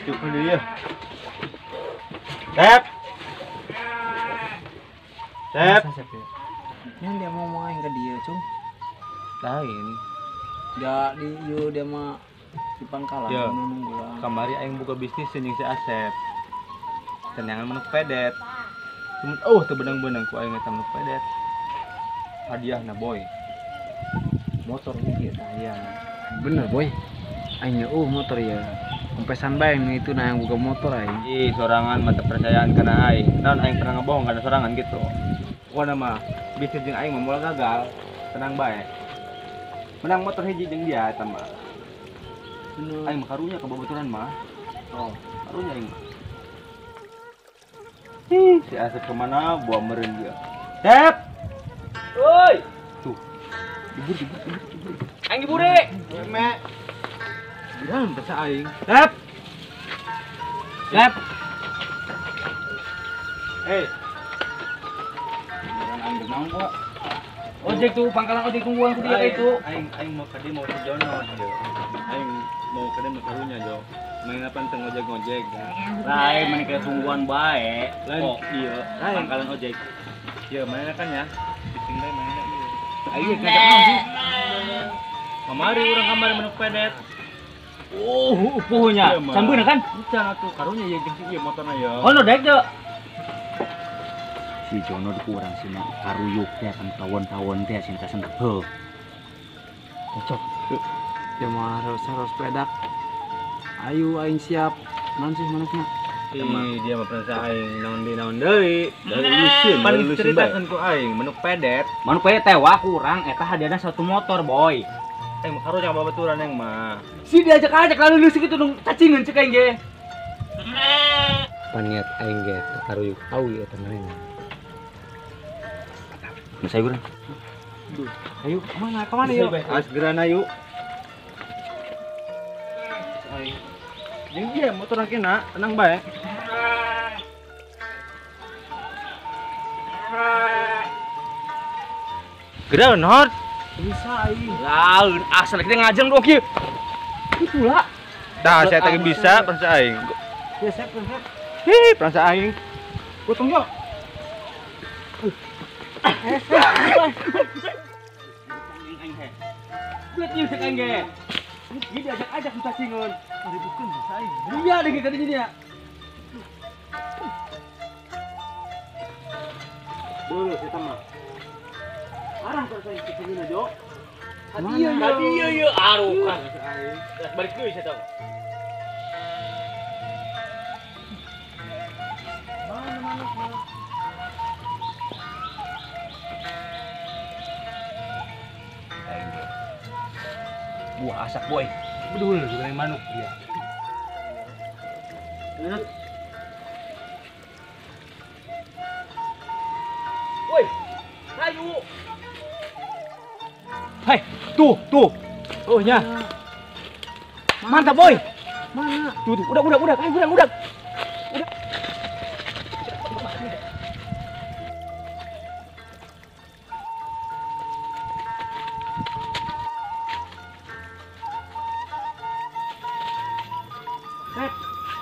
Cuk dia. Sep. Sep. Yang dia mau main ke dia, Cung. Lain. Dia mah di Pangkalan Ya. nungguan. Kamari aing buka bisnis jeung si Asep. Tenangan manuk pedet. Cuman teu benang-benang ku aing eta manuk pedet. Hadiahna boy. Motor ieu tah Bener, Boy. Aing motor ya. Kompesan bae itu nah yang buka motor aing. Ih, sorangan mata percayaan kana aing. Naon aing pernah ngebohong kana sorangan gitu. Pokona mah bisnis jeung aing mah moal gagal, tenang bae. Menang motor hiji jeung dia eta mah. Aing mah karunya kababaturan mah. Oh, karunya aing mah. Si Asep kemana? Buah meureun dia. Sep! Woi! Tuh. Ibur. Aing ibu deh. Meme. Bilang bisa aing. Sep! Sep! Hei. Jangan ambil naon gua. Ojek tuh pangkalan ojek tungguan ku dia itu. Aing mau kadi mau ke Jono, Jo. Aing mau kadi mau karunya, Jo. Main apa teng ojek-ojek kan. Lain mana kayak tungguan bae. Lain iya, pangkalan ojek. Iya, mana kan ya? Bising deh mana iya. Ayo ngajak naon sih? Kamari urang kamari manuk pedet. Puhunya. Sambeuna kan? Bisa atuh karunya ya jeung si ieu motorna ya. Ono dek teu. Si Jono dikurang sih mah karuyuk teh kan tawon-tawon teh cinta sentak heuh. Cocok. Dia mah harus pedak. Ayo aing siap. Naon sih manukna? Dia mah pernah aing naon deui. Dari lusin, paling ceritakeun ku aing manuk pedet. Manuk bae tewa kurang eta hadiahna satu motor, boy. Aing mah karunya babaturan yang mah. Si diajak-ajak lalu lu segitu dong cacingan cek aing ge. Paniat aing ge karuyuk awi eta manehna. Masai urang. Ayo, kemana yuk? Asgerana yuk. Aing. Jeung dia motor kena, tenang bae. Gedeun hot. Bisa aing. Laun asal kita ngajeng dong kieu. Itu lah. Tah saya teh bisa persa aing. Ya siap. Hi, persa aing. Potong yuk. Duit nyusik aing ge. Ini diajak-ajak kita cacingan. Ribukeun bisa aing. Iya deh kita di dia. Dulu kita mah. Arah persa cacingan aja. Hadiah Iya, aduh kan. Balik deui saya tahu. Mana manukna? Buah asak boy. Bedul juga manuk dia. Woi, kayu. Hai, tuh. Oh nya. Mantap boy. Mana? Tuh, udah, kayu udah.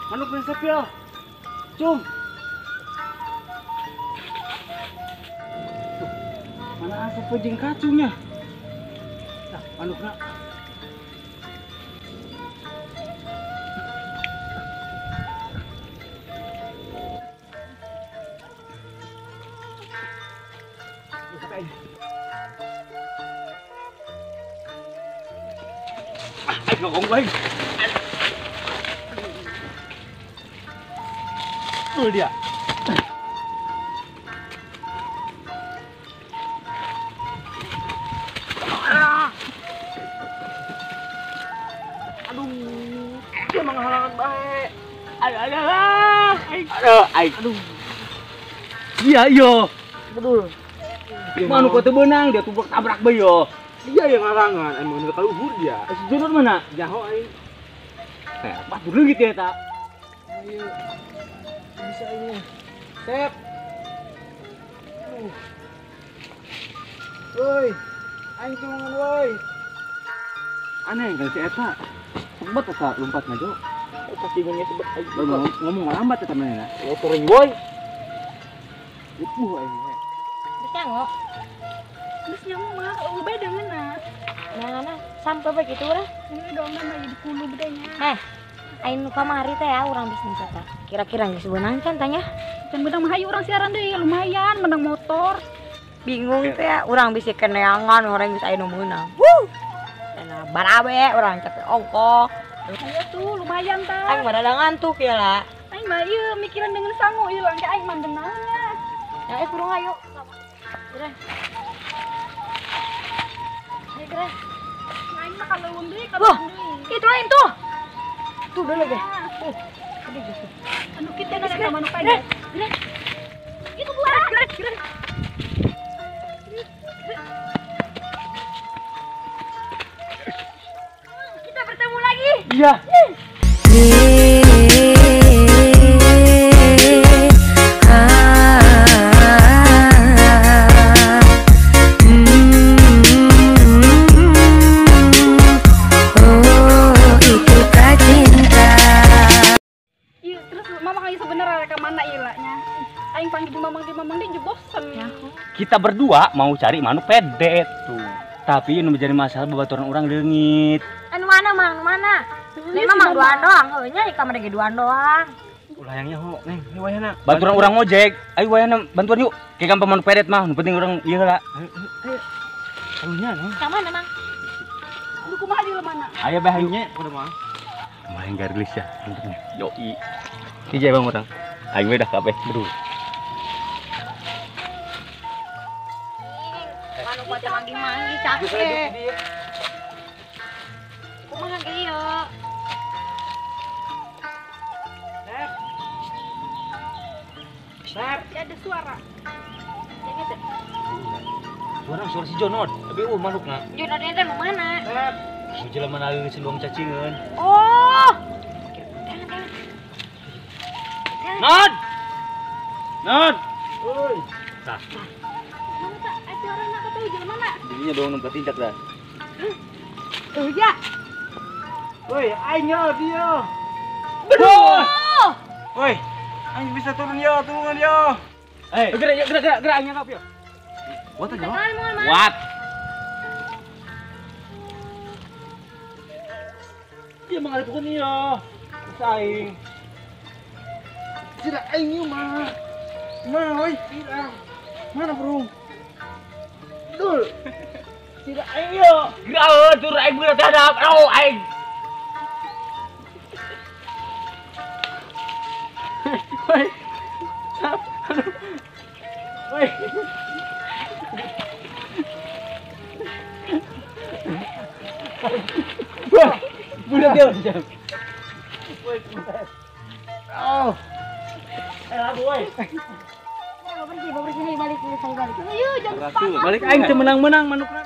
Manuk prinsip ya. Cung. Tuh, mana asap pejing kacunya? Nah, manukna. Ayo ngomong baik. Tuh dia. Aduh, dia menghalangan baik. Aduh. Iya. Betul. Manu kau benang dia tuh tabrak bae yo. Dia yang larangan, emang udah kaluhur dia. Si Junur mana? Jaho aing. Pas dulu gitu ya tak. Ayo. Bisa ini. Sep. Woi. Aing cuman woi. Aneh kan si eta. Sempat eta lompat ngajo. Kasihnya sebut aja. Ngomong lambat ya temennya. Ya sering boy. Bisa nggak? Terus nyamuk mah, oh beda mana? Nah, sampai begitu lah. Ini dong kan lagi di kulu bedanya. Ain kamari teh ya orang bisnis apa? Kira-kira nggak sebenarnya kan tanya? Kan bedang mah hayu orang siaran deh, lumayan menang motor. Bingung teh ya, orang bisa keneangan, orang bisa ayo menang. Nah, barabe orang capek ongkok. Ayo tuh lumayan ta. Aing pada ngantuk ya lah. Aing mah ieu mikiran dengan sangu ieu langke aing mah benangnya. Ya kurang ayo. Udah. Ayo gerak. Aing mah kalau undi Wah, itu lain tuh. Tuh dulu deh. Anu kita nana ka manuk aja. Itu buat gerak. Kita bertemu lagi. Iya. Iya, terus mamang aing sebenarnya ka mana ieu nya. Aing panggil di mamang di bosen ya. Kita berdua mau cari manuk pedet tuh. Tapi ini menjadi masalah babaturan orang leungit. Anu mana mang? Mana? Ini mah duaan doang. Heunya di kamar ge duaan doang. Ulah yangnya ho, Neng. Ini wayana. Baturan orang ngojek. Ayo wayana bantuan yuk. Kayak gampang manuk pedet mah, nu penting orang ieu heula. Alunya, Neng. Yang mana mang? Lu kumaha di mana? Aya bae hayunya udah mah. Main garlis ya. Yoi. Hiji bang urang. Aing we dah kabeh. Aduh. Manuk baca manggi-manggi capek. Kumaha ge ieu? Seperti ada suara. Suara si Jonod. Tapi manukna. Jurnal ini mau mana? Si jelema naleueun si luang cacingeun. Oh. Nod. Nod. Mana tak? Ada suara nak kata di mana? Didinya dong nu tindak dah. Tuh ya. Woi, aing yo dia. Beduh. Woi, aing bisa turun yo, turun yo. Gerak aing ngap yo. What aja? What? Dia mengalih pukul yo. Saing. Tidak aing ieu mah. Mana woi? Tidak. Mana bro? Dul. Tidak aing yo. Gerak turun aing beuneu teh hadap. Oh aing. Woi. Woi. Budak dia. Woi. Oh. Woi. Bersih, balik, saya balik. Ayo jangan Balik aing teu menang-menang manukna.